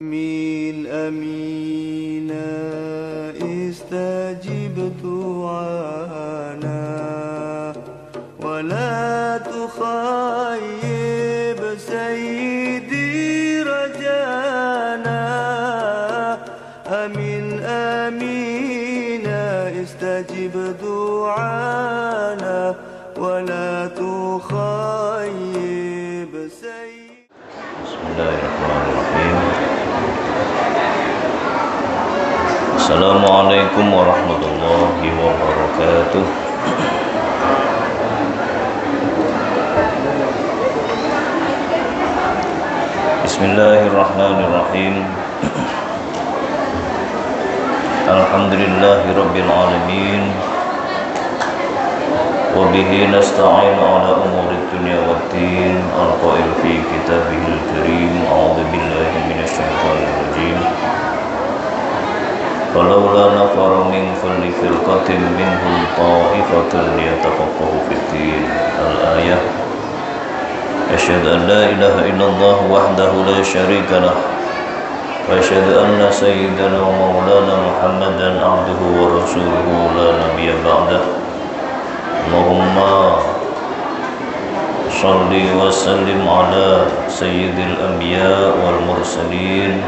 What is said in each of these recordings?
من أمينا استجب دعانا ولا تخيب سيدي رجانا أمين أمينا استجب دعانا ولا تخيب سيدي. بسم الله الرحمن الرحيم. Assalamualaikum warahmatullahi wabarakatuh. Bismillahirrahmanirrahim. Alhamdulillahi rabbil alamin. Wa bihi nasta'inu ala umurid dunya waddin. Al-qail fi kitabihil karim. A'udzu billahi minasyaitonir rajim. Falawla nafara min kulli firqatin minhum ta'ifatun liyatafaqahu fid-din. Al-ayah. Asyhadu an la ilaha illallah wahdahu la syarika lah. Wa asyhadu anna sayyidana wa maulana Muhammadan abduhu wa rasuluhu la nabiyya ba'dah. Allahumma shalli wa sallim ala sayyidil anbiya wal mursalin.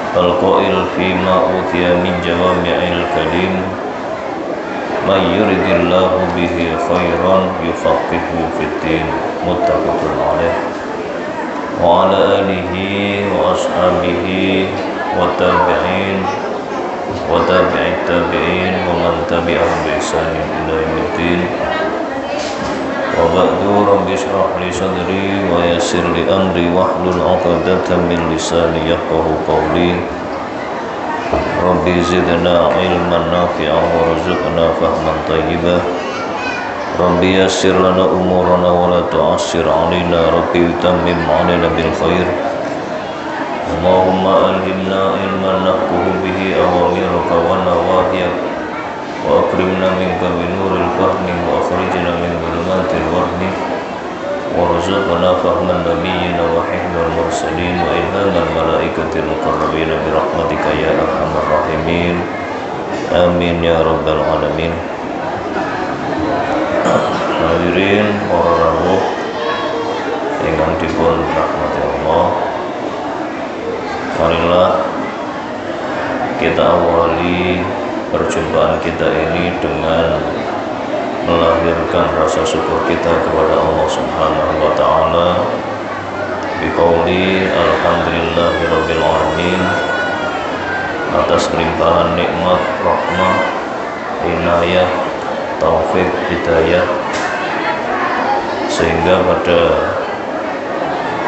Al-qail fima utiya min jawami'il kalim. Man yuridillahu bihi khairan yufaqihu fid-din. Muttafaqun alaih. Wa ala alihi wa ashabihi wa tabi'in wa tabi'it tabi'in wa man tabi'ahum bi ihsanin ila yaumiddin. Wa ba'du, rabbi shrah li sadri wa yassir li amri wahlul 'uqdatam min lisani yafqahu qawli. Rabbi zidna ilman nafi'an warzuqna fahman thayyiban. Rabbi yassir lana umurana wa la tu'assir 'alaina. Rabbi utammim 'alaina bil khair. Allahumma alhimna ilman nafqahu bihi awamiraka wa nawahiyak. Wa akrimna minka binuril fahmi wa akhrijna min dhulumatil wahmi. Warzuqna fahman nabiyyina wa hifdzal mursalin wa ilhamal malaikatil muqarrabin bi rahmatika ya arhamar rahimin. Amin ya rabbal alamin. Hadirin para rawuh ingkang dipun rahmati Allah, marilah kita awali perjumpaan kita ini dengan melahirkan rasa syukur kita kepada Allah Subhanahu wa taala biqauli alhamdulillahirabbil alamin atas limpahan nikmat, rahmah, inayah, taufik, hidayah, sehingga pada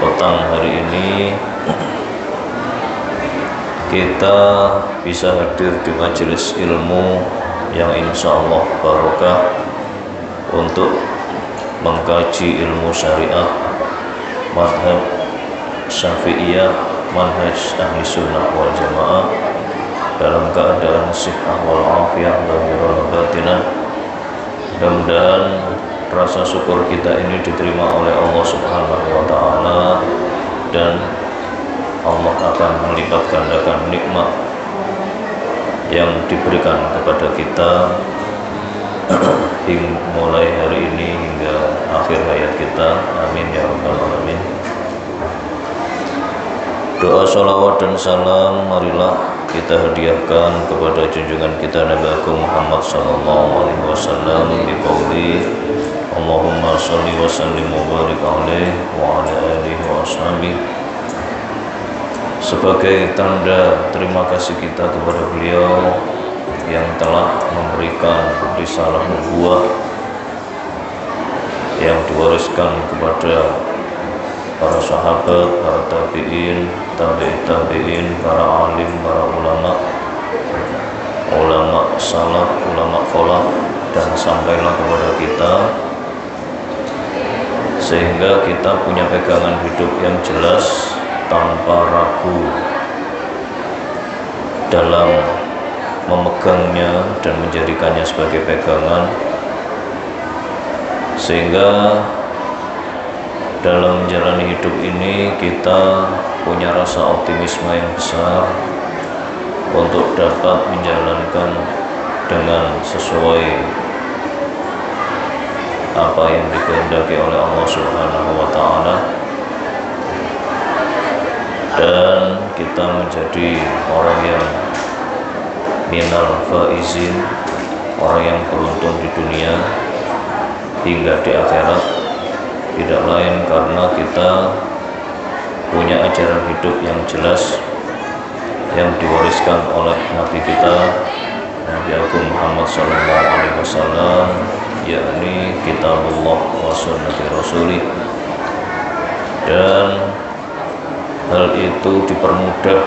petang hari ini kita bisa hadir di majelis ilmu yang insya Allah barokah untuk mengkaji ilmu syariah, madhab syafi'iyah, manhaj ahli sunnah wal jamaah dalam keadaan sihah wal afiyah zahiran batinan. Mudah-mudahan rasa syukur kita ini diterima oleh Allah Subhanahu wa taala dan Allah akan melipat gandakan nikmat yang diberikan kepada kita mulai hari ini hingga akhir hayat kita. Amin ya rabbal alamin. Doa sholawat dan salam marilah kita hadiahkan kepada junjungan kita Nabi Agung Muhammad sallallahu alaihi wasallam biqauli Allahumma sholli wa sallim wa barik alaihi wa ala alihi wa ashabihi, sebagai tanda terima kasih kita kepada beliau yang telah memberikan risalah nubuwah yang diwariskan kepada para sahabat, para tabi'in, tabi'it tabi'in, para alim, para ulama, ulama salaf, ulama khalaf, dan sampailah kepada kita sehingga kita punya pegangan hidup yang jelas tanpa ragu dalam memegangnya dan menjadikannya sebagai pegangan, sehingga dalam menjalani hidup ini kita punya rasa optimisme yang besar untuk dapat menjalankan dengan sesuai apa yang dikehendaki oleh Allah Subhanahu wa Ta'ala, dan kita menjadi orang yang minal faizin, orang yang beruntung di dunia hingga di akhirat. Tidak lain karena kita punya ajaran hidup yang jelas yang diwariskan oleh Nabi kita, Nabi Agung Muhammad SAW, yakni kitabullah wa sunnati rasulih. Dan hal itu dipermudah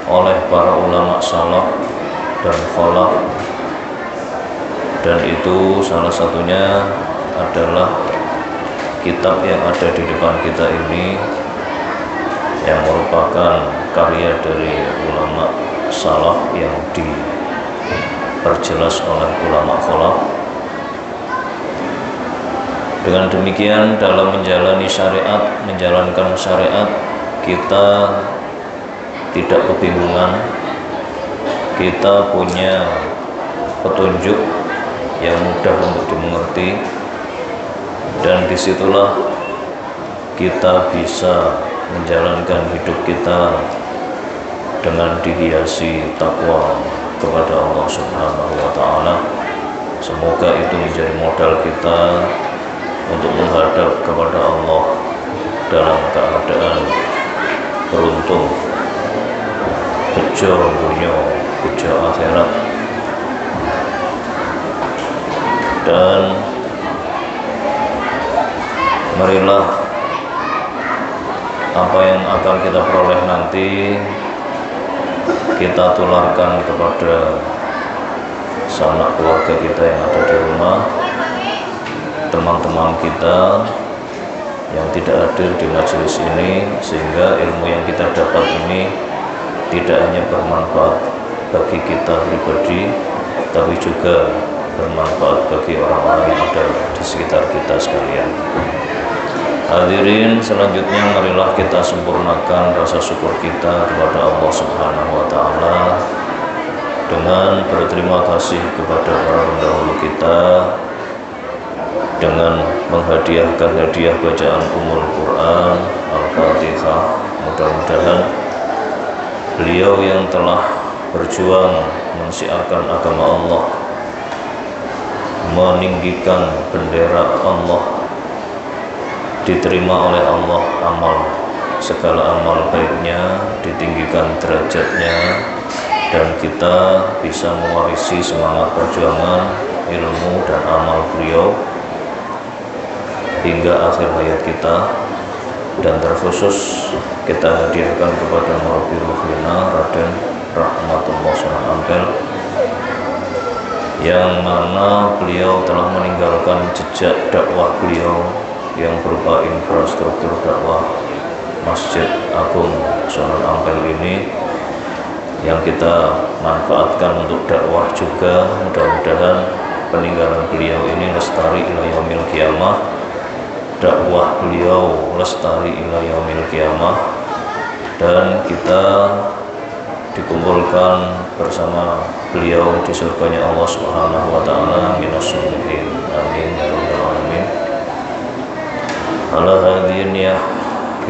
oleh para ulama salaf dan khalaf, dan itu salah satunya adalah kitab yang ada di depan kita ini, yang merupakan karya dari ulama salaf yang diperjelas oleh ulama khalaf. Dengan demikian dalam menjalani syariat, menjalankan syariat, kita tidak kebingungan, kita punya petunjuk yang mudah untuk dimengerti, dan disitulah kita bisa menjalankan hidup kita dengan dihiasi takwa kepada Allah Subhanahu wa Ta'ala. Semoga itu menjadi modal kita untuk menghadap kepada Allah dalam keadaan beruntung, bejo dunia, bejo akhirat. Dan marilah apa yang akan kita peroleh nanti kita tularkan kepada sanak keluarga kita yang ada di rumah, teman-teman kita yang tidak hadir di majelis ini, sehingga ilmu yang kita dapat ini tidak hanya bermanfaat bagi kita pribadi, tapi juga bermanfaat bagi orang-orang yang ada di sekitar kita sekalian. Hadirin, selanjutnya marilah kita sempurnakan rasa syukur kita kepada Allah Subhanahu wa Ta'ala dengan berterima kasih kepada para pendahulu kita, dengan menghadiahkan hadiah bacaan Ummul Quran Al-Fatihah. Mudah-mudahan beliau yang telah berjuang mensiarkan agama Allah, meninggikan bendera Allah, diterima oleh Allah segala amal baiknya, ditinggikan derajatnya, dan kita bisa mewarisi semangat perjuangan, ilmu dan amal beliau hingga akhir hayat kita. Dan terkhusus kita hadiahkan kepada Murabi Ruhina Raden Rahmatullah Sunan Ampel, yang mana beliau telah meninggalkan jejak dakwah beliau yang berupa infrastruktur dakwah Masjid Agung Sunan Ampel ini, yang kita manfaatkan untuk dakwah juga. Mudah-mudahan peninggalan beliau ini lestari ila yaumil qiyamah, dakwah beliau lestari ila yaumil qiyamah, dan kita dikumpulkan bersama beliau di surganya Allah Subhanahu wa Ta'ala minas sholihin. Amin ya rabbal alamin. Ala hadhihi niyah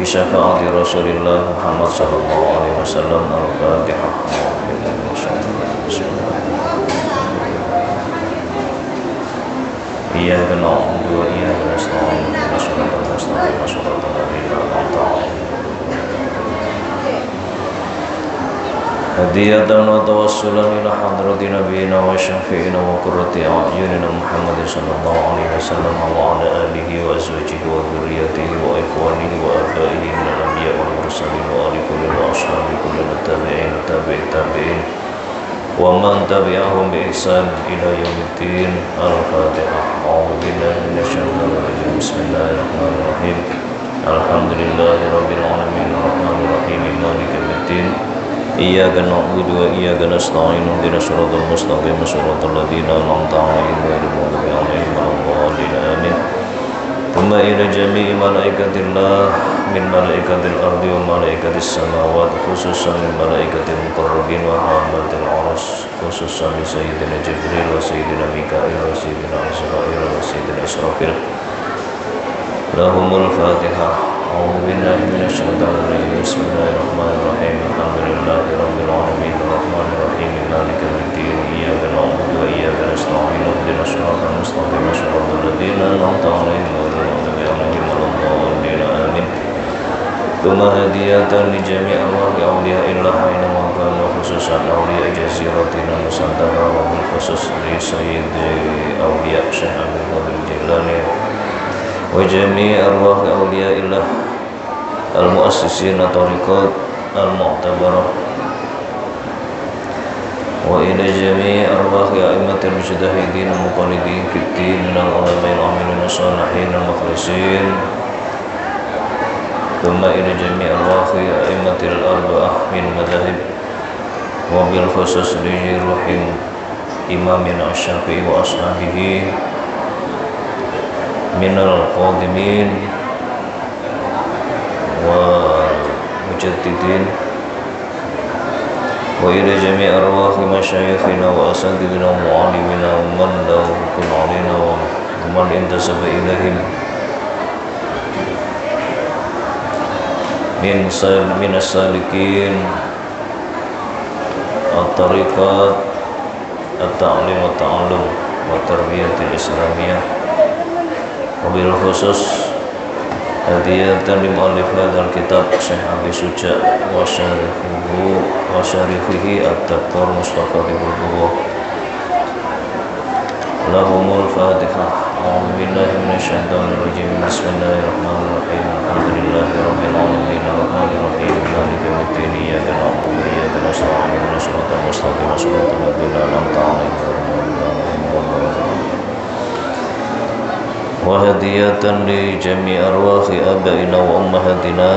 bi syafaati Rasulillah Muhammad sallallahu alaihi wasallam. Al-Fatihah. Iyyaka na'budu wa iyyaka nasta'in. Ihdinas siratal mustaqim, siratal ladzina an'amta 'alaihim. Hadiyatan wa tawassulan ila hadrati nabiyina wa syafi'ina wa qurrati a'yunina Muhammadin sallallahu alaihi wasallam wa ala alihi wa azwajihi wa dhurriyyatihi wa ikhwanihi wa abaihi minal anbiya wal mursalin wa ali kulli wa ashabi kulli tabi'in tabi'in wa man tabi'ahum bi ihsan ila yaumiddin. Al-Fatihah. A'udzu billahi minasyaitonir rajim. Bismillahirrahmanirrahim. Alhamdulillahi rabbil alamin arrahmanir rahim maliki yaumiddin. Iyyaka na'budu wa iyyaka nasta'in. Ihdinas siratal mustaqim, siratal ladzina an'amta 'alaihim ghairil maghdubi 'alaihim waladdallin. Amin. ثم إلى جميع ملائكة الله من ملائكة الأرض وملائكة السماوات خصوصا من ملائكة المقربين وحملة العرش خصوصا لسيدنا جبريل وسيدنا ميكائيل وسيدنا عزرائيل وسيدنا إسرافيل لهم الفاتحة. أعوذ بالله من الشيطان الرجيم. بسم الله الرحمن الرحيم. الحمد لله رب العالمين الرحمن الرحيم مالك يوم الدين إياك نعبد وإياك نستعين اهدنا الصراط المستقيم صراط الذين أنعمت عليهم غير المغضوب عليهم ولا الضالين آمين. ثم هدية لجميع أولياء الله أينما كانوا خصوصا أولياء جزيرتنا نusantara وبالخصوص لسيد أولياء شيخ عبد القادر الجيلاني وجميع أرواح أولياء الله المؤسسين طريقات المعتبرة وإلى جميع أرواح أئمة المجتهدين المقلدين في الدين من العلماء العاملين الصالحين المخلصين ثم إلى جميع أرواح أئمة الأربعة من المذاهب وبالخصوص لروح إمامنا الشافعي وأصحابه من القادمين والمجددين وإلى جميع أرواح مشايخنا وأساتذتنا ومعلمنا ومن له حكم علينا ومن انتسب إليهم من السالكين الطريقات التعليم والتعلم والتربية الإسلامية وبالخصوص هدية لمؤلف هذا الكتاب Syekh Abi Suja وشارحه الدكتور مصطفى Hibullah lahumul Fatihah. أعوذ بالله من الشيطان الرجيم. بسم الله الرحمن الرحيم. الحمد لله رب العالمين الرحمن الرحيم مالك يوم الدين إياك نعبد وإياك نستعين اهدنا الصراط المستقيم صراط الذين أنعمت عليهم غير المغضوب عليهم ولا الضالين. وهدية لجميع أرواح آبائنا وأمهاتنا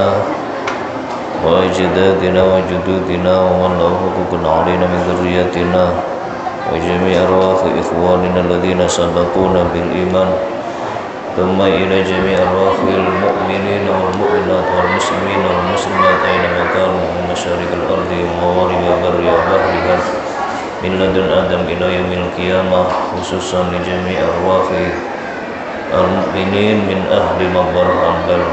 وأجدادنا وجدودنا ومن له حقوق علينا من ذريتنا وجميع أرواح إخواننا الذين سبقونا بالإيمان ثم إلى جميع أرواح المؤمنين والمؤمنات والمسلمين والمسلمات أينما كانوا من مشارق الأرض ومغاربها برها وبحرها من لدن آدم إلى يوم القيامة خصوصا لجميع أرواح المؤمنين من أهل مقبرة أنبل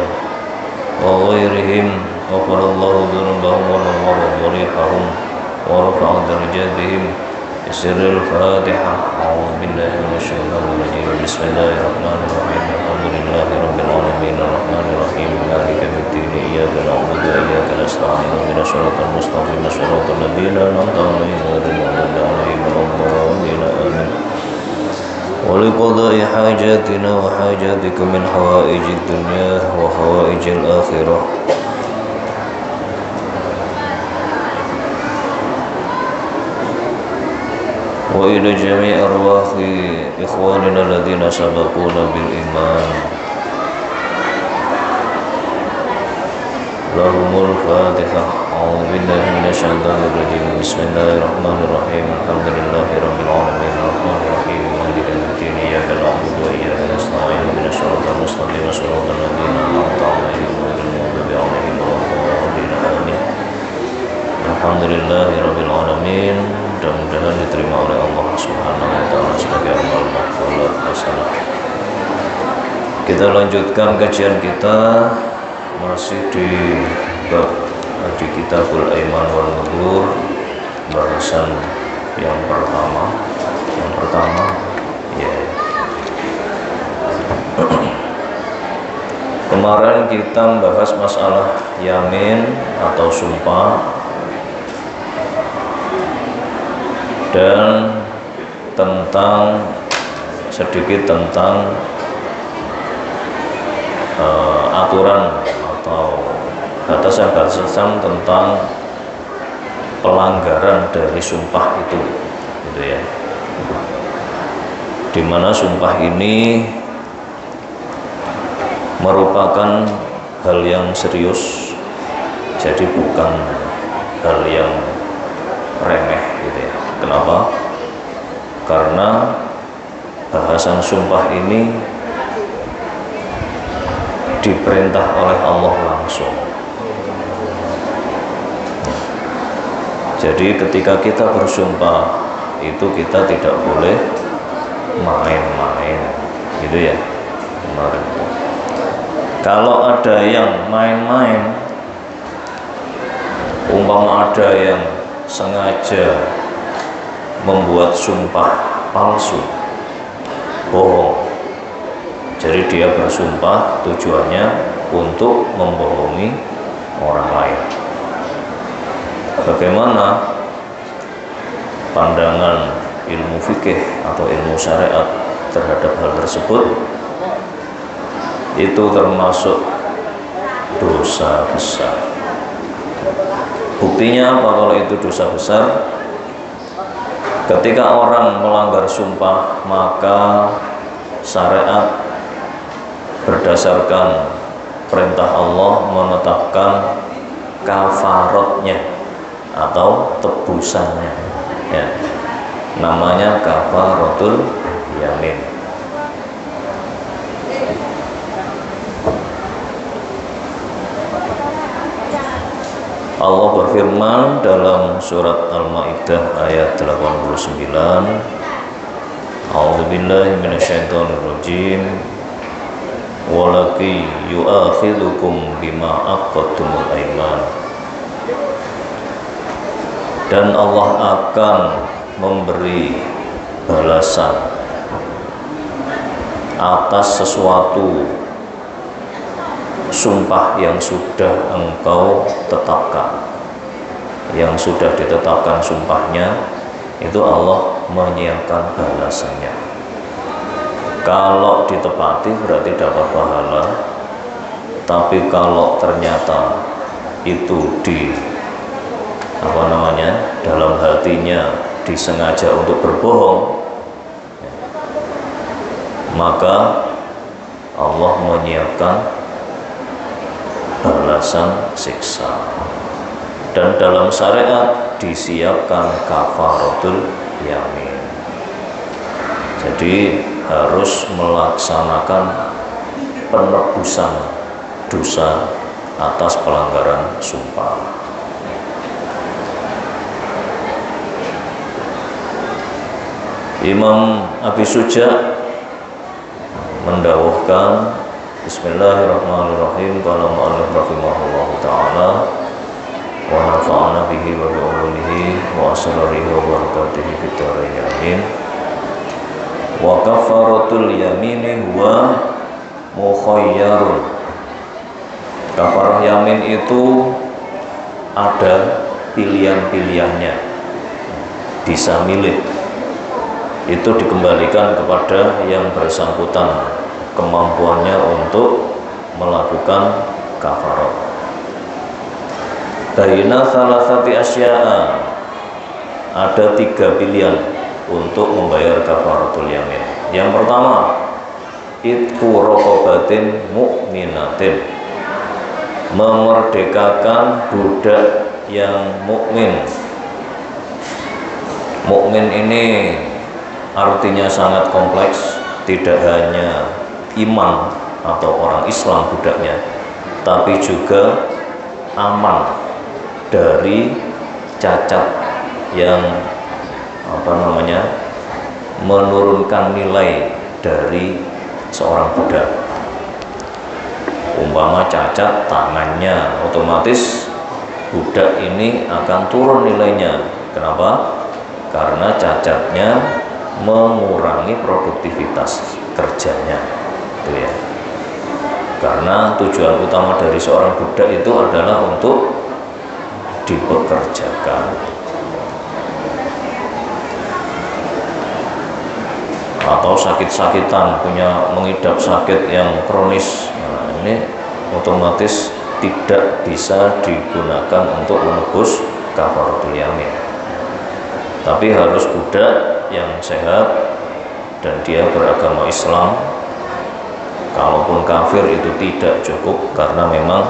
وغيرهم غفر الله ذنوبهم ونور ضريحهم ورفع درجاتهم بسر الفاتحة. أعوذ بالله من الشيطان الرجيم. بسم الله الرحمن الرحيم. الحمد لله رب العالمين الرحمن الرحيم مالك يوم الدين إياك نعبد وإياك نستعين اهدنا الصراط المستقيم صراط الذين أنعمت عليهم غير المغضوب عليهم ولا الضالين آمين. ولقضاء حاجاتنا وحاجاتكم من حوائج الدنيا وحوائج الآخرة وإلى جميع أرواح إخواننا الذين سبقونا بالإيمان لهم الفاتحة. أعوذ بالله من الشيطان الرجيم. بسم الله الرحمن الرحيم. الحمد لله رب العالمين الرحمن الرحيم مالك يوم الدين إياك نعبد وإياك نستعين اهدنا الصراط المستقيم صراط الذين أنعمت عليهم غير المغضوب عليهم ولا الضالين آمين. الحمد لله رب العالمين. Mudah-mudahan diterima oleh Allah Subhanahu wa taala sebagai amal maghfurah hasanah. Kita lanjutkan kajian kita masih di bab di Kitabul Aiman wal Nudzur, bahasan yang pertama ya. Kemarin kita membahas masalah yamin atau sumpah dan sedikit tentang aturan atau batasan-batasan tentang pelanggaran dari sumpah itu, gitu ya. Dimana sumpah ini merupakan hal yang serius, jadi bukan hal yang remeh, gitu ya. Kenapa? Karena bahasan sumpah ini diperintah oleh Allah langsung. Jadi ketika kita bersumpah itu kita tidak boleh main-main, gitu ya kemarin. Kalau ada yang main-main, umpama ada yang sengaja membuat sumpah palsu, bohong, jadi dia bersumpah tujuannya untuk membohongi orang lain. Bagaimana pandangan ilmu fikih atau ilmu syariat terhadap hal tersebut? Itu termasuk dosa besar. Buktinya apa kalau itu dosa besar? Ketika orang melanggar sumpah, maka syariat berdasarkan perintah Allah menetapkan kafaratnya atau tebusannya, ya. Namanya kafaratul yamin. Allah berfirman dalam surat Al-Maidah ayat 89, A'udzubillahi minasyaitonirrajim, walaki yu'akhidukum bima aqadtumul aiman. Dan Allah akan memberi balasan atas sesuatu sumpah yang sudah engkau tetapkan, yang sudah ditetapkan sumpahnya, itu Allah menyiapkan balasannya. Kalau ditepati berarti dapat pahala, tapi kalau ternyata itu dalam hatinya disengaja untuk berbohong, maka Allah menyiapkan balasan siksa. Dan dalam syariat disiapkan kafaratul yamin. Jadi harus melaksanakan penebusan dosa atas pelanggaran sumpah. Imam Abi Suja mendawuhkan, Bismillahirrahmanirrahim, qala mu'allif rahimahullahu ta'ala wa nafa'ana bihi wa bi'ulumihi wa asrarihi wa barakatihi fid dharain amin. Wa kafaratul yamini huwa mukhayyarun. Kafarah yamin itu ada pilihan-pilihannya, bisa milih. Itu dikembalikan kepada yang bersangkutan kemampuannya untuk melakukan kafarat. Baina salasati asya'a, ada 3 pilihan untuk membayar kafaratul yamin. Yang pertama, itqu raqabatin mu'minatin, memerdekakan budak yang mukmin. Mukmin ini artinya sangat kompleks, tidak hanya imam atau orang Islam budaknya, tapi juga aman dari cacat yang menurunkan nilai dari seorang budak. Umpama cacat tangannya, otomatis budak ini akan turun nilainya. Kenapa? Karena cacatnya mengurangi produktivitas kerjanya, itu ya. Karena tujuan utama dari seorang budak itu adalah untuk dipekerjakan. Atau sakit-sakitan, mengidap sakit yang kronis, nah, ini otomatis tidak bisa digunakan untuk menebus kafaratul yamin. Tapi harus budak yang sehat dan dia beragama Islam. Kalaupun kafir itu tidak cukup, karena memang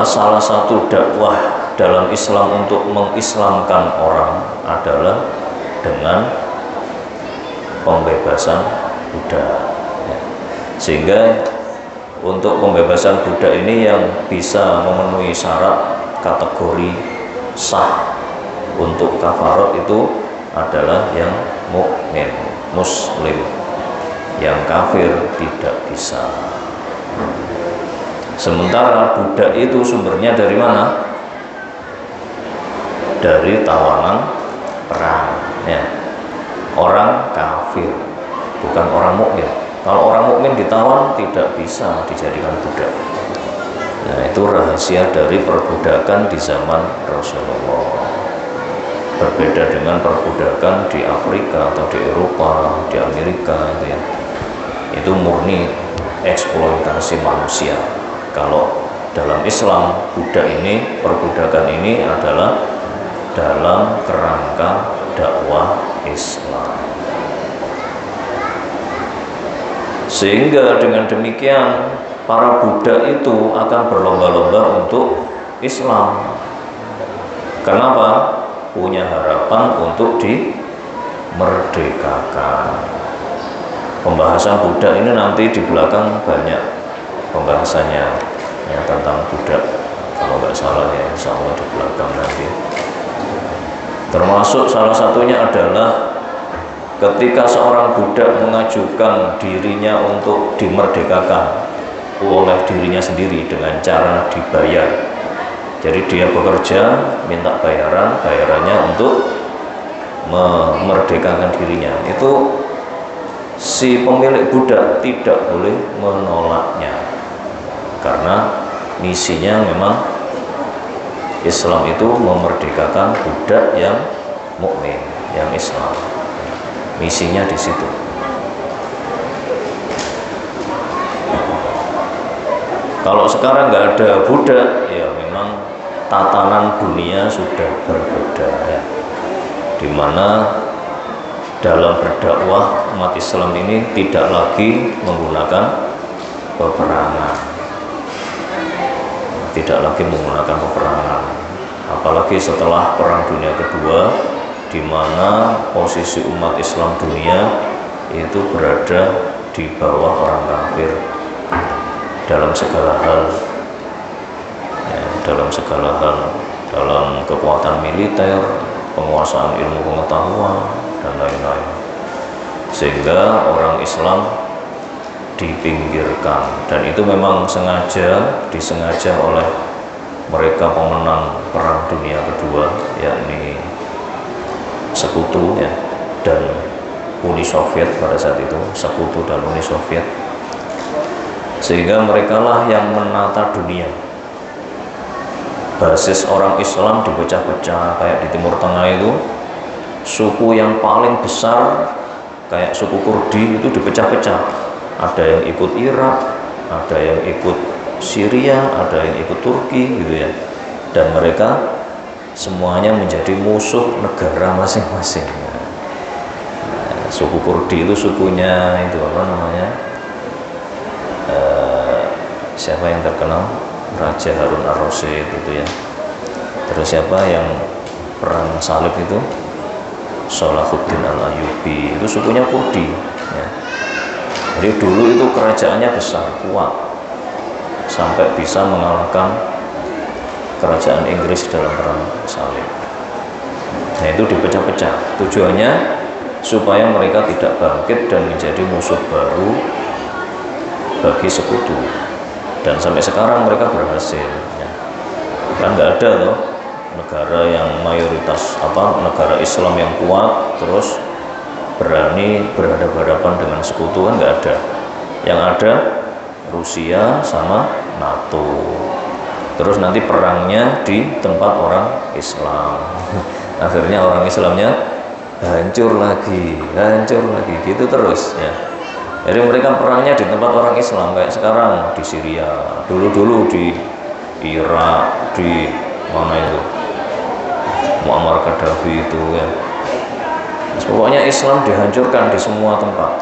salah satu dakwah dalam Islam untuk mengislamkan orang adalah dengan pembebasan budak. Sehingga untuk pembebasan budak ini yang bisa memenuhi syarat kategori sah untuk kafarat itu adalah yang mukmin, muslim. Yang kafir tidak bisa. Sementara budak itu sumbernya dari mana? Dari tawanan perang, ya. Orang kafir, bukan orang mukmin. Kalau orang mukmin ditawan tidak bisa dijadikan budak. Nah, itu rahasia dari perbudakan di zaman Rasulullah. Berbeda dengan perbudakan di Afrika atau di Eropa, di Amerika itu ya. Itu murni eksploitasi manusia. Kalau dalam Islam, budak ini, perbudakan ini adalah dalam kerangka dakwah Islam. Sehingga dengan demikian para budak itu akan berlomba-lomba untuk Islam. Kenapa? Punya harapan untuk dimerdekakan. Pembahasan budak ini nanti di belakang banyak pembahasannya ya, tentang budak, kalau nggak salah ya, insya Allah di belakang nanti. Termasuk salah satunya adalah ketika seorang budak mengajukan dirinya untuk dimerdekakan oleh dirinya sendiri dengan cara dibayar. Jadi dia bekerja, minta bayarannya untuk memerdekakan dirinya. Itu si pemilik budak tidak boleh menolaknya, karena misinya memang Islam itu memerdekakan budak yang mukmin, yang Islam. Misinya di situ. Kalau sekarang nggak ada budak, ya memang tatanan dunia sudah berbeda ya. Dimana dalam berdakwah umat Islam ini tidak lagi menggunakan peperangan, apalagi setelah Perang Dunia Kedua, di mana posisi umat Islam dunia itu berada di bawah orang kafir dalam segala hal ya, dalam kekuatan militer, penguasaan ilmu pengetahuan dan lain-lain, sehingga orang Islam dipinggirkan. Dan itu memang disengaja oleh mereka pemenang Perang Dunia Kedua, yakni Sekutu ya, dan Uni Soviet pada saat itu, Sekutu dan Uni Soviet, sehingga merekalah yang menata dunia. Basis orang Islam dipecah-pecah. Kayak di Timur Tengah itu, suku yang paling besar kayak suku Kurdi itu dipecah-pecah. Ada yang ikut Irak, ada yang ikut Syria, ada yang ikut Turki gitu ya. Dan mereka semuanya menjadi musuh negara masing-masing. Nah, suku Kurdi itu sukunya itu apa namanya? Siapa yang terkenal? Raja Harun ar-Rasyid itu ya. Terus siapa yang perang salib itu? Salahuddin al-Ayyubi, itu sukunya Kurdi ya. Jadi dulu itu kerajaannya besar, kuat, sampai bisa mengalahkan kerajaan Inggris dalam perang salib. Nah, itu dipecah-pecah. Tujuannya supaya mereka tidak bangkit dan menjadi musuh baru bagi Sekutu. Dan sampai sekarang mereka berhasil ya. Kan nggak ada loh negara yang mayoritas negara Islam yang kuat terus berani berhadapan-hadapan dengan Sekutu, kan nggak ada. Yang ada Rusia sama NATO. Terus nanti perangnya di tempat orang Islam. Akhirnya orang Islamnya hancur lagi gitu terus ya. Jadi mereka perangnya di tempat orang Islam, kayak sekarang di Syria, dulu di Irak, di mana itu Muammar Gaddafi itu ya. Pokoknya Islam dihancurkan di semua tempat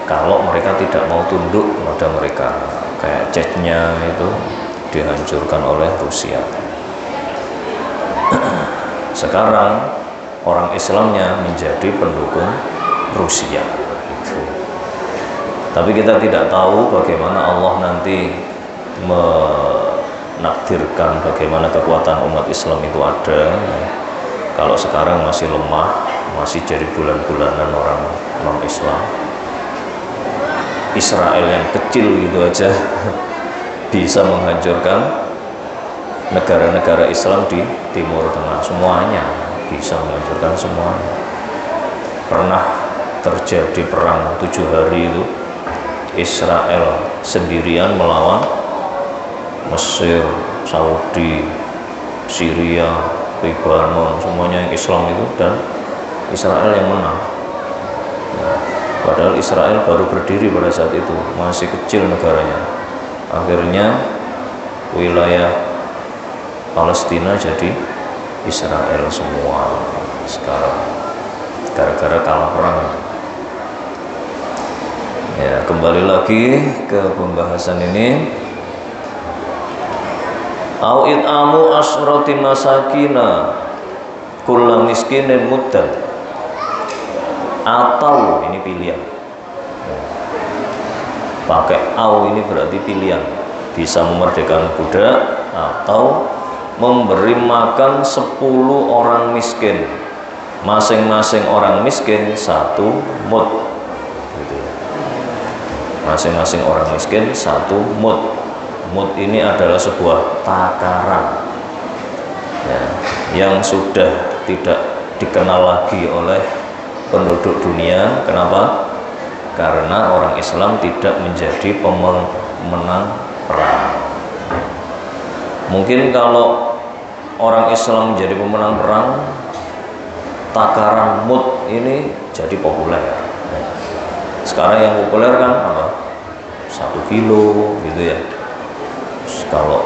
kalau mereka tidak mau tunduk kepada mereka. Kayak Chechnya itu dihancurkan oleh Rusia. Sekarang orang Islamnya menjadi pendukung Rusia. Tapi kita tidak tahu bagaimana Allah nanti menakdirkan bagaimana kekuatan umat Islam itu ada. Kalau sekarang masih lemah, masih jadi bulan-bulanan orang non-Islam. Israel yang kecil gitu aja bisa menghancurkan negara-negara Islam di Timur Tengah, semuanya bisa menghancurkan semuanya. Pernah terjadi perang 7 hari itu, Israel sendirian melawan Mesir, Saudi, Syria, Lebanon, semuanya yang Islam itu, dan Israel yang menang. Nah, padahal Israel baru berdiri pada saat itu, masih kecil negaranya. Akhirnya wilayah Palestina jadi Israel semua sekarang, gara-gara kalah perang. Ya, kembali lagi ke pembahasan ini. Au it'amu asrati masakina kullu miskinin muddan. Atau ini pilihan. Pakai au ini berarti pilihan. Bisa memerdekakan budak atau memberi makan 10 orang miskin. Masing-masing orang miskin 1 mud. Gitu. Masing-masing orang miskin 1 mud. Mud ini adalah sebuah takaran ya, yang sudah tidak dikenal lagi oleh penduduk dunia. Kenapa? Karena orang Islam tidak menjadi pemenang perang. Mungkin kalau orang Islam menjadi pemenang perang, takaran mud ini jadi populer. Sekarang yang populer kan apa? 1 kilo gitu ya. Kalau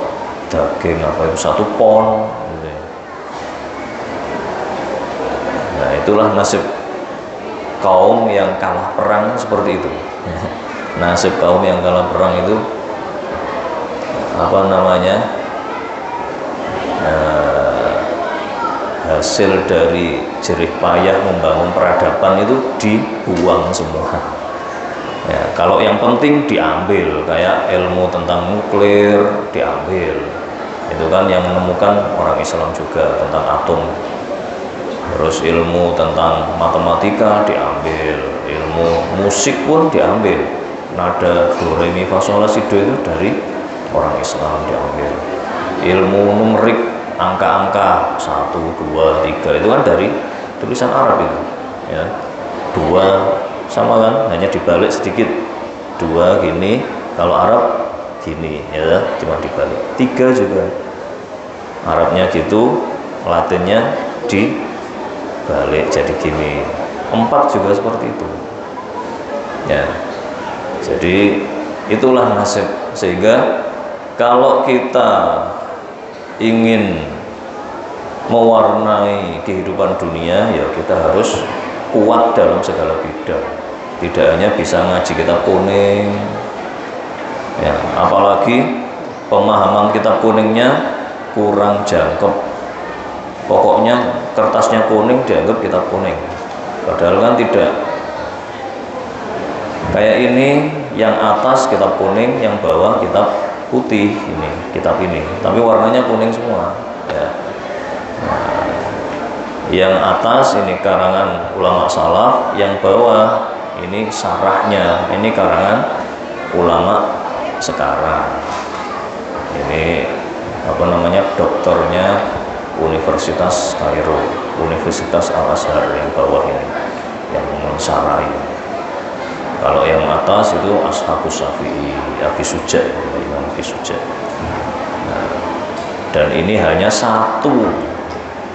daging apa itu 1 pon gitu ya. Nah, itulah nasib kaum yang kalah perang seperti itu. Nasib kaum yang kalah perang itu apa namanya, hasil dari jerih payah membangun peradaban itu dibuang semua. Ya, kalau yang penting diambil, kayak ilmu tentang nuklir diambil, itu kan yang menemukan orang Islam juga, tentang atom. Terus ilmu tentang matematika diambil, ilmu musik pun diambil, nada do re mi fa sol la si do itu dari orang Islam diambil. Ilmu numerik, angka-angka 1, 2, 3 itu kan dari tulisan Arab itu ya. 2 sama kan, hanya dibalik sedikit, 2 gini, kalau Arab gini ya, cuma dibalik. 3 juga Arabnya gitu, Latinnya dibalik jadi gini. 4 juga seperti itu ya. Jadi itulah nasib. Sehingga kalau kita ingin mewarnai kehidupan dunia, ya kita harus kuat dalam segala bidang. Tidak hanya bisa ngaji kitab kuning ya, apalagi pemahaman kitab kuningnya kurang jangkep. Pokoknya kertasnya kuning dianggap kitab kuning, padahal kan tidak. Kayak ini, yang atas kitab kuning, yang bawah kitab putih, ini kitab ini, tapi warnanya kuning semua ya. Nah, yang atas ini karangan ulama salaf, yang bawah ini sarahnya, ini karangan ulama sekarang. Ini apa namanya, doktornya Universitas Kairo, Universitas Al Azhar yang bawah ini, yang mensarai. Kalau yang atas itu Ashabus Syafi'i, Abi Suja, Imam Abi Suja. Nah, dan ini hanya 1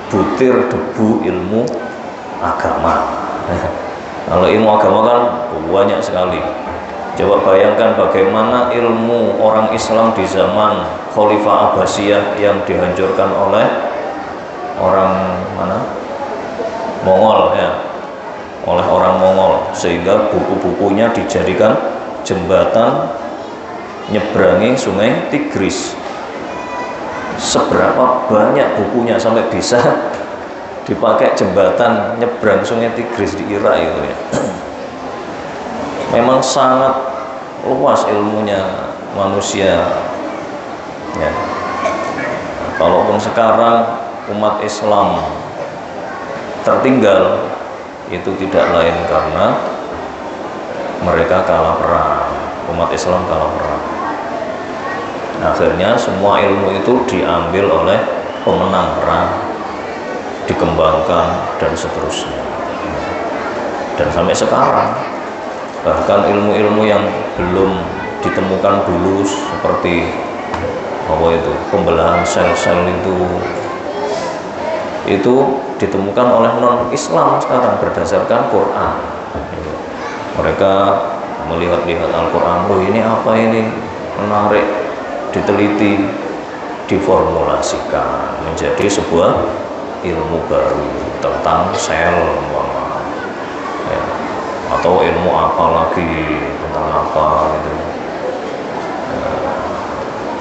butir debu ilmu agama. Kalau ilmu agama kan banyak sekali. Coba bayangkan bagaimana ilmu orang Islam di zaman Khalifah Abbasiyah yang dihancurkan oleh orang mana? Mongol ya. Oleh orang Mongol, sehingga buku-bukunya dijadikan jembatan nyeberangi sungai Tigris. Seberapa banyak bukunya sampai bisa dipakai jembatan nyebrang sungai Tigris di Irak itu ya. Memang sangat luas ilmunya manusia ya. Kalaupun sekarang umat Islam tertinggal, itu tidak lain karena mereka kalah perang. Umat Islam kalah perang. Akhirnya semua ilmu itu diambil oleh pemenang perang, dikembangkan dan seterusnya. Dan sampai sekarang bahkan ilmu-ilmu yang belum ditemukan dulu seperti apa itu pembelahan sel-sel itu ditemukan oleh non-Islam sekarang berdasarkan Quran. Mereka melihat-lihat Al-Quran, oh ini apa ini, menarik, diteliti, diformulasikan menjadi sebuah ilmu baru tentang sel ya. Atau ilmu apa lagi tentang apa gitu.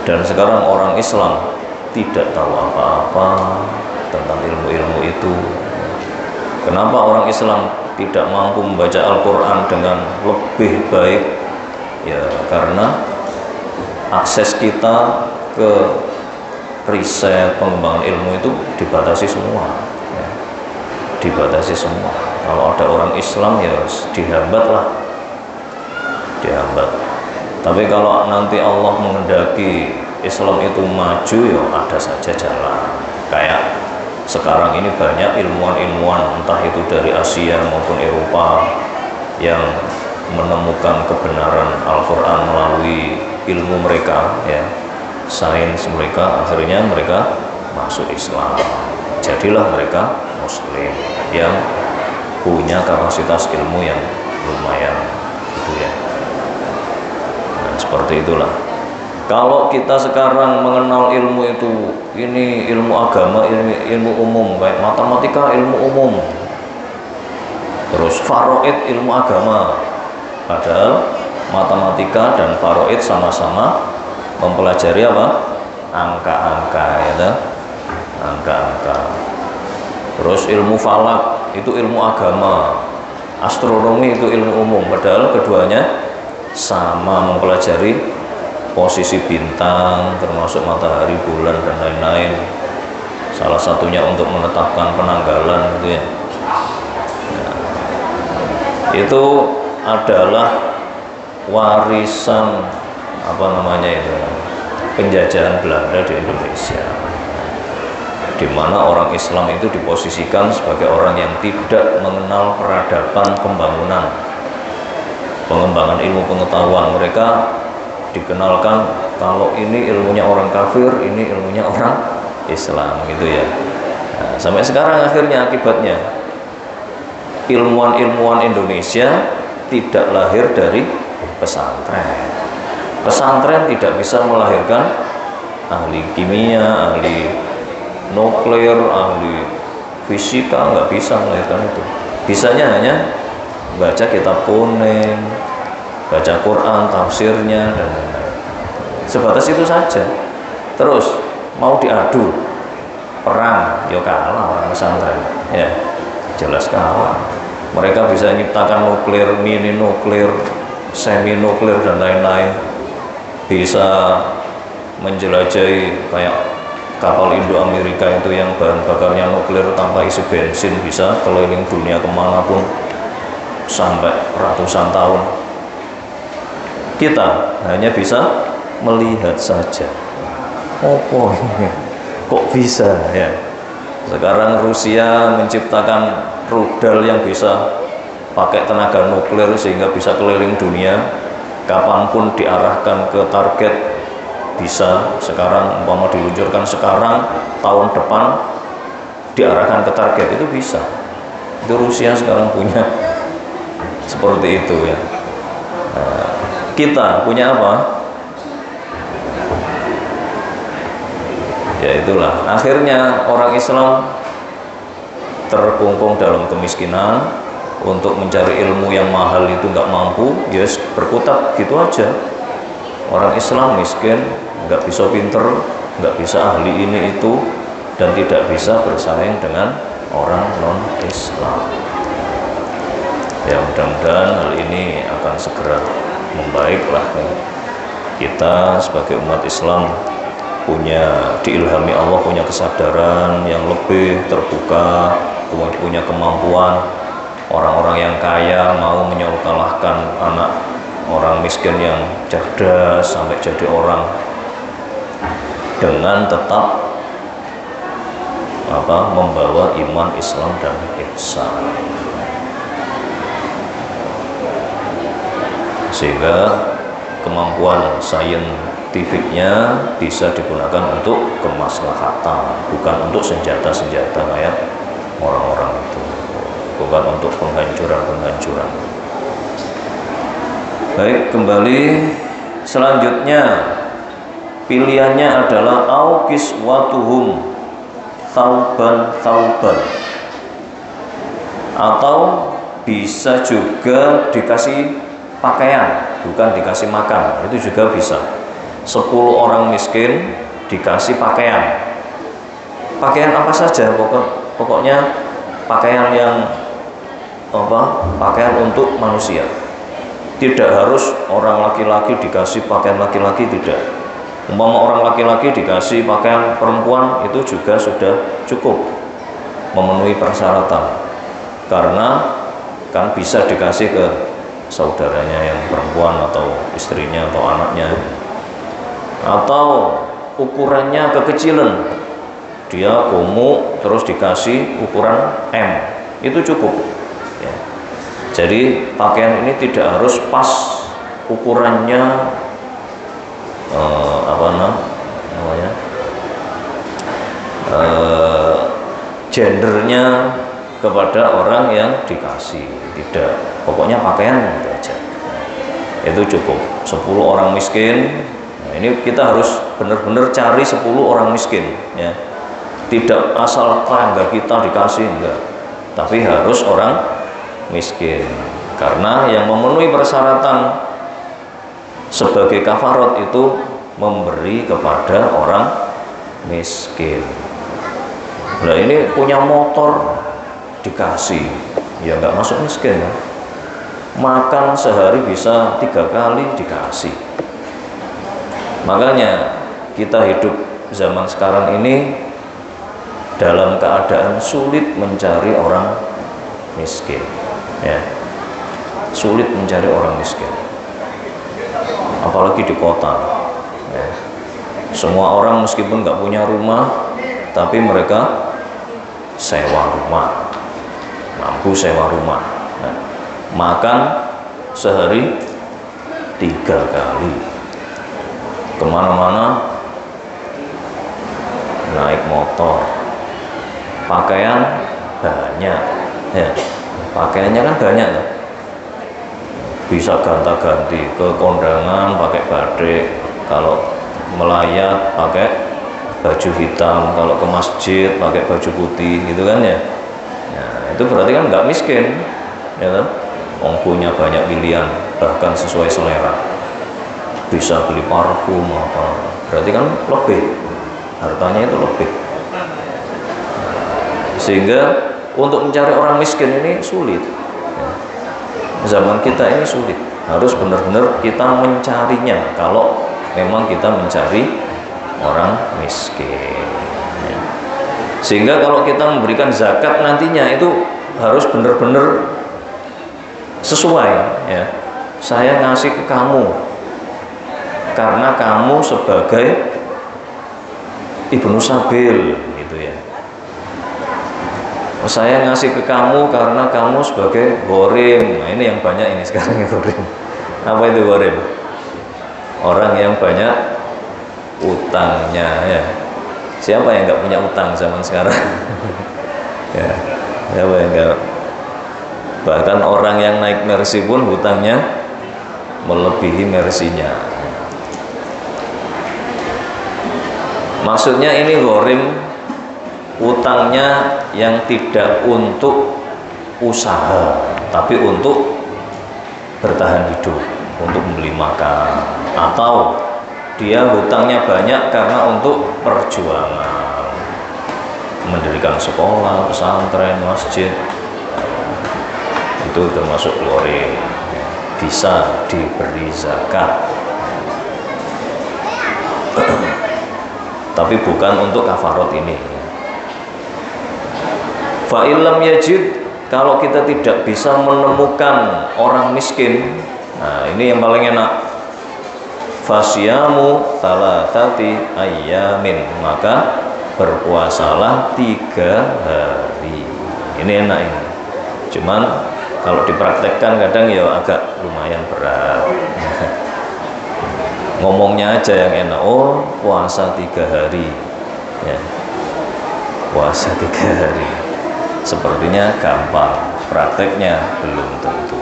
Dan sekarang orang Islam tidak tahu apa-apa tentang ilmu-ilmu itu. Kenapa orang Islam tidak mampu membaca Al-Quran dengan lebih baik? Ya karena akses kita ke riset pengembangan ilmu itu dibatasi semua ya. Dibatasi semua. Kalau ada orang Islam ya harus dihambat lah, dihambat. Tapi kalau nanti Allah menghendaki Islam itu maju, ya ada saja jalan. Kayak sekarang ini banyak ilmuwan-ilmuwan, entah itu dari Asia maupun Eropa, yang menemukan kebenaran Al-Quran melalui ilmu mereka, ya, sains mereka, akhirnya mereka masuk Islam. Jadilah mereka Muslim yang punya kapasitas ilmu yang lumayan, gitu ya. Seperti itulah. Kalau kita sekarang mengenal ilmu itu, ini ilmu agama, ilmu umum, kayak matematika ilmu umum, terus faraid ilmu agama, padahal matematika dan faraid sama-sama mempelajari apa? Angka-angka, ya, angka-angka. Terus ilmu falak itu ilmu agama, astronomi itu ilmu umum, padahal keduanya sama mempelajari posisi bintang termasuk matahari, bulan dan lain-lain. Salah satunya untuk menetapkan penanggalan gitu ya. Nah, itu adalah warisan apa namanya itu penjajahan Belanda di Indonesia, di mana orang Islam itu diposisikan sebagai orang yang tidak mengenal peradaban pembangunan, pengembangan ilmu pengetahuan. Mereka dikenalkan kalau ini ilmunya orang kafir, ini ilmunya orang Islam gitu ya. Nah, sampai sekarang akhirnya akibatnya ilmuwan-ilmuwan Indonesia tidak lahir dari pesantren. Pesantren tidak bisa melahirkan ahli kimia, ahli nuklir, ahli fisika, nggak bisa melahirkan itu. Bisanya hanya baca kitab kuning, baca Quran, tafsirnya dan lain-lain. Sebatas itu saja. Terus mau diadu perang, ya kalah orang pesantren. Ya, jelas kalah. Mereka bisa menciptakan nuklir, mini nuklir, semi nuklir dan lain-lain. Bisa menjelajahi kayak kapal Indo-Amerika itu yang bahan bakarnya nuklir tanpa isi bensin, bisa keliling dunia kemanapun sampai ratusan tahun. Kita hanya bisa melihat saja. Oh, kok bisa ya? Sekarang Rusia menciptakan rudal yang bisa pakai tenaga nuklir sehingga bisa keliling dunia, kapanpun diarahkan ke target bisa. Sekarang umpama diluncurkan sekarang, tahun depan diarahkan ke target, itu bisa. Itu Rusia sekarang punya seperti itu ya. Nah, kita punya apa? Ya itulah, akhirnya orang Islam terkungkung dalam kemiskinan. Untuk mencari ilmu yang mahal itu nggak mampu, ya berkutat gitu aja. Orang Islam miskin, nggak bisa pinter, nggak bisa ahli ini itu, dan tidak bisa bersaing dengan orang non-Islam. Ya mudah-mudahan hal ini akan segera membaiklah ya. Kita sebagai umat Islam diilhami Allah, punya kesadaran yang lebih terbuka, punya kemampuan. Orang-orang yang kaya mau menyekolahkan anak orang miskin yang cerdas sampai jadi orang, dengan tetap membawa iman, Islam, dan ihsan. Sehingga kemampuan saintifiknya bisa digunakan untuk kemaslahatan, bukan untuk senjata-senjata kayak orang-orang itu, bukan untuk penghancuran. Baik, kembali selanjutnya pilihannya adalah aukis watuhum thauban, atau bisa juga dikasih pakaian, bukan dikasih makan, itu juga bisa. 10 orang miskin dikasih pakaian apa saja, pokoknya pakaian yang pakaian untuk manusia. Tidak harus orang laki-laki dikasih pakaian laki-laki, tidak. Umpama orang laki-laki dikasih pakaian perempuan, itu juga sudah cukup memenuhi persyaratan, karena kan bisa dikasih ke saudaranya yang perempuan atau istrinya atau anaknya. Atau ukurannya kekecilan, dia gemuk terus dikasih ukuran M, itu cukup ya. Jadi pakaian ini tidak harus pas ukurannya gendernya kepada orang yang dikasih, tidak. Pokoknya pakaian itu aja, itu cukup. 10 orang miskin. Nah, ini kita harus benar-benar cari 10 orang miskin ya. Tidak asal tetangga kita dikasih, enggak, tapi harus orang miskin, karena yang memenuhi persyaratan sebagai kafarat itu memberi kepada orang miskin. Nah, ini punya motor dikasih, ya nggak masuk miskin ya. Makan sehari bisa 3 kali dikasih. Makanya kita hidup zaman sekarang ini dalam keadaan sulit mencari orang miskin ya. Sulit mencari orang miskin, apalagi di kota ya. Semua orang meskipun nggak punya rumah, tapi mereka sewa rumah, mampu sewa rumah. Nah, makan sehari 3 kali, kemana-mana naik motor, pakaian banyak ya. Pakaiannya kan banyak ya, bisa ganta-ganti, ke kondangan pakai batik, kalau melayat pakai baju hitam, kalau ke masjid pakai baju putih gitu kan ya. Nah, itu berarti kan nggak miskin ya kan, punya banyak pilihan, bahkan sesuai selera, bisa beli parfum apa, berarti kan lebih, hartanya itu lebih. Sehingga untuk mencari orang miskin ini sulit ya. Zaman kita ini sulit, harus benar-benar kita mencarinya kalau memang kita mencari orang miskin ya. Sehingga kalau kita memberikan zakat nantinya itu harus benar-benar sesuai ya. Saya ngasih ke kamu karena kamu sebagai ibnu sabil gitu ya. Saya ngasih ke kamu karena kamu sebagai gorim. Nah, ini yang banyak ini sekarang ya, gorim. Apa itu gorim? Orang yang banyak utangnya ya. Siapa yang nggak punya utang zaman sekarang? Ya, siapa yang nggak? Bahkan orang yang naik Mercy pun hutangnya melebihi Mercy-nya. Maksudnya ini gorim, utangnya yang tidak untuk usaha, tapi untuk bertahan hidup, untuk membeli makan, atau dia hutangnya banyak karena untuk perjuangan, mendirikan sekolah, pesantren, masjid, itu termasuk gorim. bisa diberi zakat. Tapi bukan untuk kafarot ini. Fa illam yajid, kalau kita tidak bisa menemukan orang miskin, nah ini yang paling enak. Fasyamu thalathati ayyamin, maka berpuasalah 3 hari. Ini enak ini. Cuman kalau dipraktekkan kadang ya agak lumayan berat. Ngomongnya aja yang enak, oh puasa 3 hari ya. Puasa 3 hari sepertinya gampang, prakteknya belum tentu.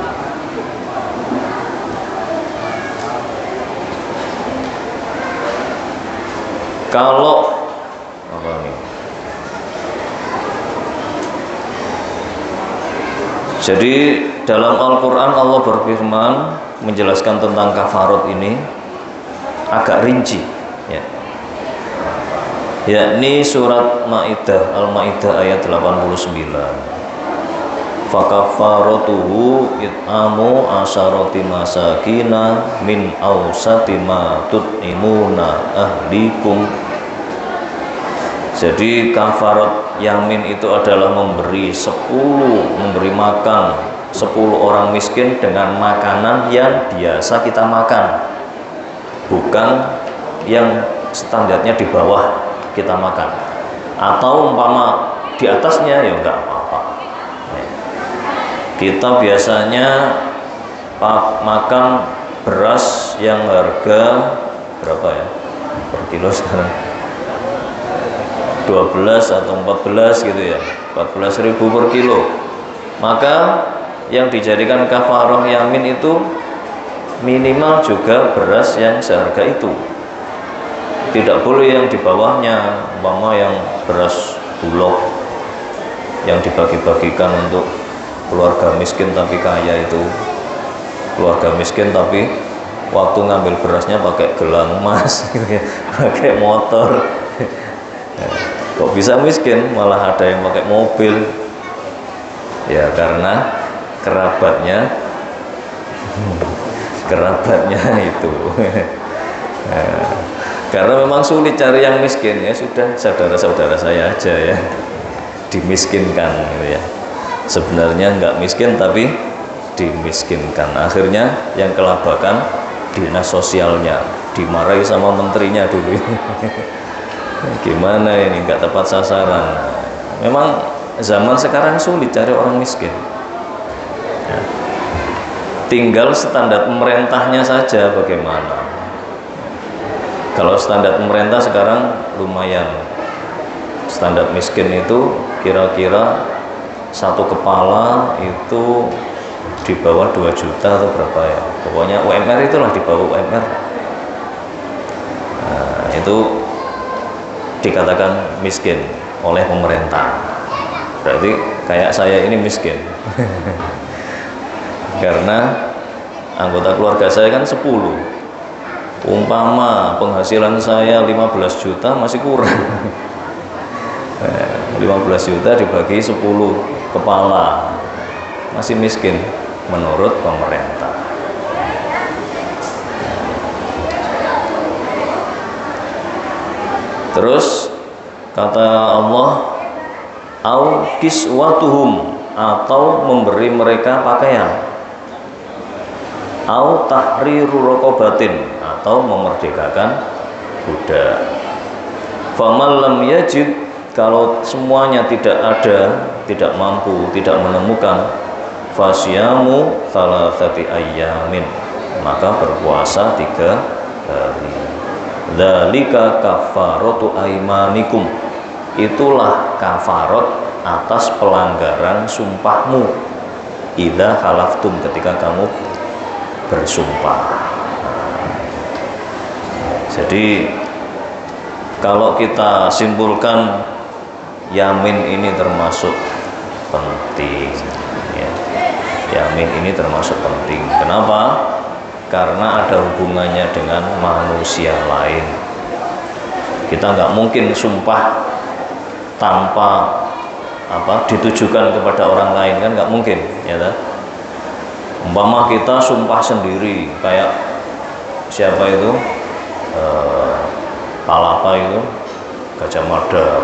Kalau apa nih? Jadi dalam Al-Quran Allah berfirman menjelaskan tentang kafarot ini agak rinci ya. Yakni surat Maidah, Al-Maidah ayat 89. Fakafaratuhu it'amu asyarati masakina min awsati ma tut'imuna ahlikum. Jadi kafarat yamin itu adalah memberi makan 10 orang miskin dengan makanan yang biasa kita makan, bukan yang standarnya di bawah kita makan, atau umpama di atasnya ya enggak apa-apa. Kita biasanya makan beras yang harga berapa ya per kilo sekarang, 12 atau 14 gitu ya, 14.000 per kilo. Maka yang dijadikan kafarah yamin itu minimal juga beras yang seharga itu. Tidak boleh yang di bawahnya, umpama yang beras bulog yang dibagi-bagikan untuk keluarga miskin tapi kaya itu. Keluarga miskin tapi waktu ngambil berasnya pakai gelang emas gitu ya, pakai motor. Kok bisa miskin, malah ada yang pakai mobil. Ya karena kerabatnya itu. Karena memang sulit cari yang miskin, ya sudah saudara-saudara saya aja ya dimiskinkan gitu ya. Sebenarnya nggak miskin tapi dimiskinkan. Akhirnya yang kelabakan dinas sosialnya, dimarahi sama menterinya dulu. Gimana ini, nggak tepat sasaran. Memang zaman sekarang sulit cari orang miskin ya. Tinggal standar pemerintahnya saja bagaimana. Kalau standar pemerintah sekarang lumayan. Standar miskin itu kira-kira satu kepala itu di bawah 2 juta atau berapa ya. Pokoknya UMR itulah, di bawah UMR. Nah, itu dikatakan miskin oleh pemerintah. Berarti kayak saya ini miskin. Karena anggota keluarga saya kan 10. Umpama penghasilan saya 15 juta masih kurang. 15 juta dibagi 10 kepala masih miskin menurut pemerintah. Terus kata Allah, au kiswatuhum, atau memberi mereka pakaian, au tahriru raqabatin, atau memerdekakan budak. Faman lam yajid, kalau semuanya tidak ada, tidak mampu, tidak menemukan, fasyamu thalathati ayyamin, maka berpuasa 3 hari. Dzalika kafaratu aimanikum, itulah kafarat atas pelanggaran sumpahmu. Idza halaftum, ketika kamu bersumpah. Jadi kalau kita simpulkan, yamin ini termasuk penting ya. Yamin ini termasuk penting. Kenapa? Karena ada hubungannya dengan manusia lain. Kita nggak mungkin sumpah tanpa ditujukan kepada orang lain, kan nggak mungkin ya kan? Umpama kita sumpah sendiri, kayak siapa itu, Palapa itu, Gajah Mada,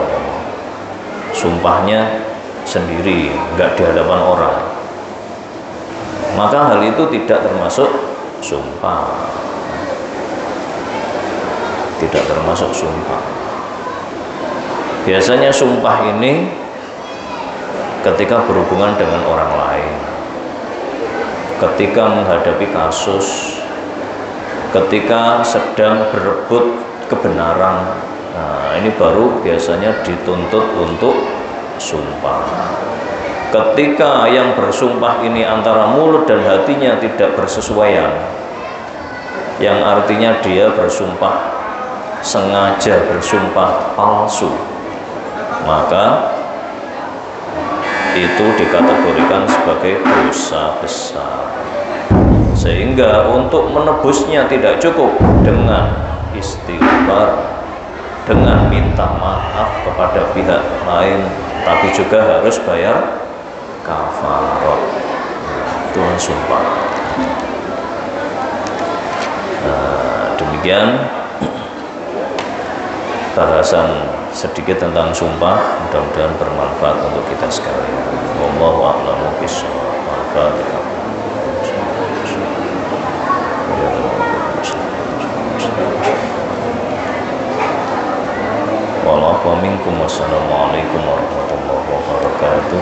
sumpahnya sendiri, nggak di hadapan orang, maka hal itu tidak termasuk sumpah, tidak termasuk sumpah. Biasanya sumpah ini ketika berhubungan dengan orang lain, ketika menghadapi kasus, ketika sedang berebut kebenaran. Nah, ini baru biasanya dituntut untuk sumpah. Ketika yang bersumpah ini antara mulut dan hatinya tidak bersesuaian, yang artinya dia bersumpah sengaja bersumpah palsu, maka itu dikategorikan sebagai dosa besar. Sehingga untuk menebusnya tidak cukup dengan istighfar, dengan minta maaf kepada pihak lain, tapi juga harus bayar kafarat. Itu sumpah. Nah, demikian bahasan sedikit tentang sumpah, mudah-mudahan bermanfaat untuk kita sekalian. Wallahu a'lamu bishawab. Wassalamualaikum warahmatullahi wabarakatuh.